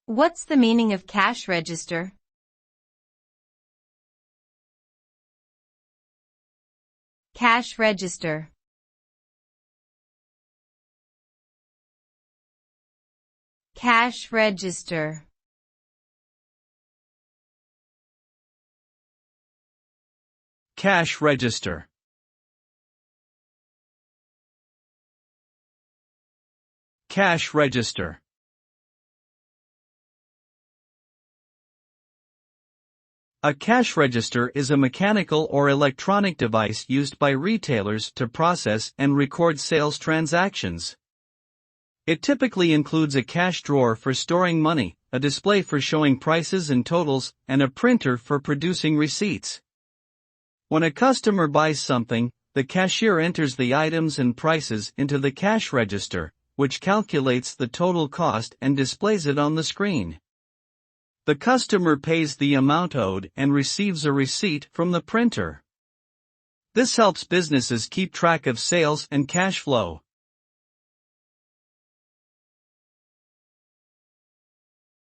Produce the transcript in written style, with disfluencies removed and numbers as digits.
What's the meaning of cash register? Cash register. Cash register. Cash register. Cash register. A cash register is a mechanical or electronic device used by retailers to process and record sales transactions. It typically includes a cash drawer for storing money, a display for showing prices and totals, and a printer for producing receipts. When a customer buys something, the cashier enters the items and prices into the cash register, which calculates the total cost and displays it on the screen. The customer pays the amount owed and receives a receipt from the printer. This helps businesses keep track of sales and cash flow.